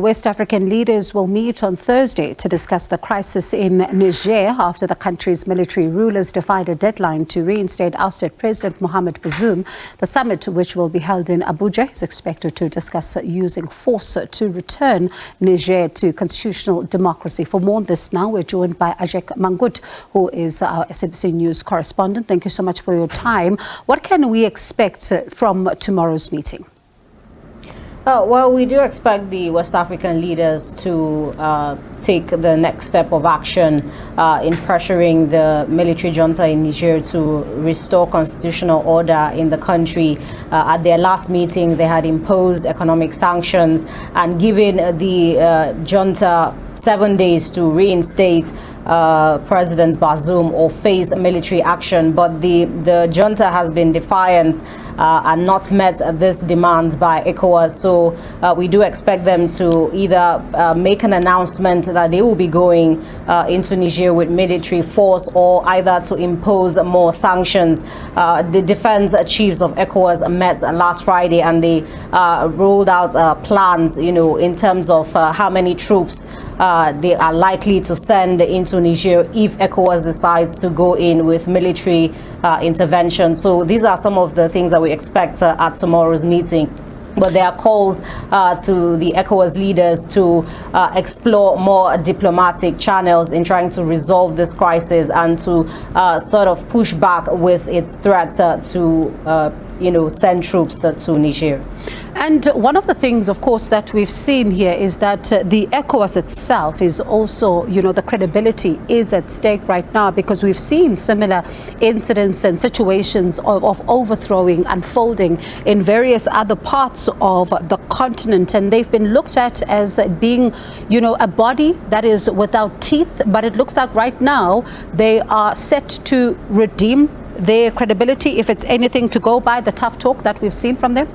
West African leaders will meet on Thursday to discuss the crisis in Niger after the country's military rulers defied a deadline to reinstate ousted President Mohamed Bazoum. The summit, which will be held in Abuja, is expected to discuss using force to return Niger to constitutional democracy. For more on this now, we're joined by Ajeck Mangut, who is our SABC News correspondent. Thank you so much for your time. What can we expect from tomorrow's meeting? Well, we do expect the West African leaders to take the next step of action in pressuring the military junta in Niger to restore constitutional order in the country. At their last meeting, they had imposed economic sanctions and given the junta 7 days to reinstate President Bazoum or face military action, but the junta has been defiant and not met this demand by Ecowas. So we do expect them to either make an announcement that they will be going into Niger with military force, or either to impose more sanctions. The defense chiefs of Ecowas met last Friday, and they rolled out plans, in terms of how many troops they are likely to send into Niger if ECOWAS decides to go in with military intervention. So these are some of the things that we expect at tomorrow's meeting. But there are calls to the ECOWAS leaders to explore more diplomatic channels in trying to resolve this crisis and to sort of push back with its threat to send troops to Niger. And one of the things, of course, that we've seen here is that the ECOWAS itself is also, the credibility is at stake right now, because we've seen similar incidents and situations of overthrowing unfolding in various other parts of the continent. And they've been looked at as being, a body that is without teeth. But it looks like right now they are set to redeem their credibility, if it's anything to go by, the tough talk that we've seen from them.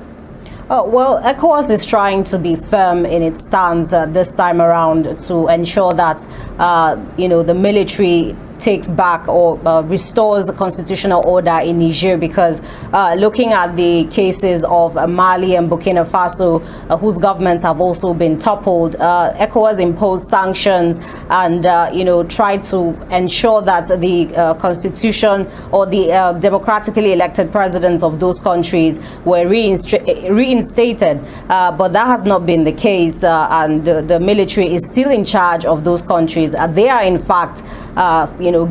Well, ECOWAS is trying to be firm in its stance this time around to ensure that, the military takes back or restores the constitutional order in Niger, because looking at the cases of Mali and Burkina Faso, whose governments have also been toppled, ECOWAS imposed sanctions and, tried to ensure that the constitution or the democratically elected presidents of those countries were reinstated. But that has not been the case, and the military is still in charge of those countries. They are, in fact,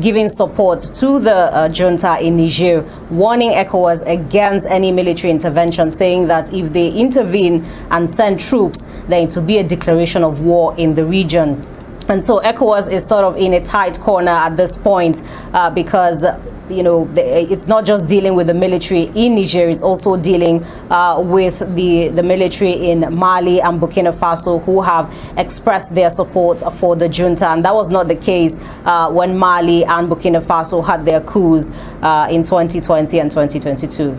giving support to the junta in Niger, warning ECOWAS against any military intervention, saying that if they intervene and send troops, then it will be a declaration of war in the region. And so ECOWAS is sort of in a tight corner at this point because it's not just dealing with the military in Niger, it's also dealing with the military in Mali and Burkina Faso, who have expressed their support for the junta. And that was not the case when Mali and Burkina Faso had their coups in 2020 and 2022.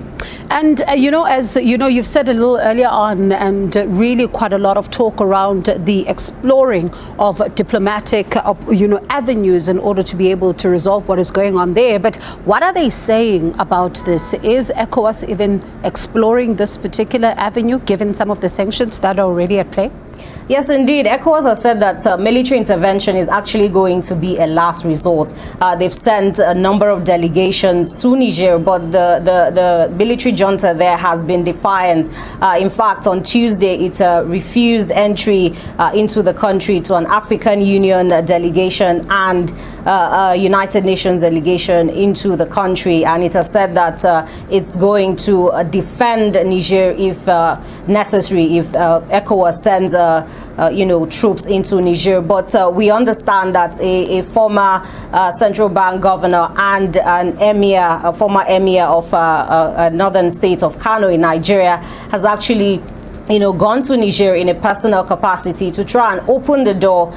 And, as you've said a little earlier on, and really quite a lot of talk around the exploring of diplomatic, avenues in order to be able to resolve what is going on there. But what are they saying about this? Is ECOWAS even exploring this particular avenue, given some of the sanctions that are already at play? Yes, indeed. ECOWAS has said that military intervention is actually going to be a last resort. They've sent a number of delegations to Niger, but the military junta there has been defiant. In fact, on Tuesday, it refused entry into the country to an African Union delegation and a United Nations delegation into the country. And it has said that it's going to defend Niger if necessary, if ECOWAS sends troops into Niger. But we understand that a former central bank governor and an emir, a former emir of a northern state of Kano in Nigeria, has actually gone to Niger in a personal capacity to try and open the door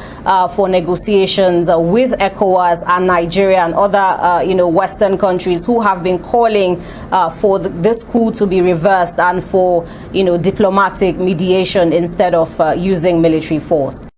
for negotiations with ECOWAS and Nigeria and other, Western countries who have been calling for this coup to be reversed and for, diplomatic mediation instead of using military force.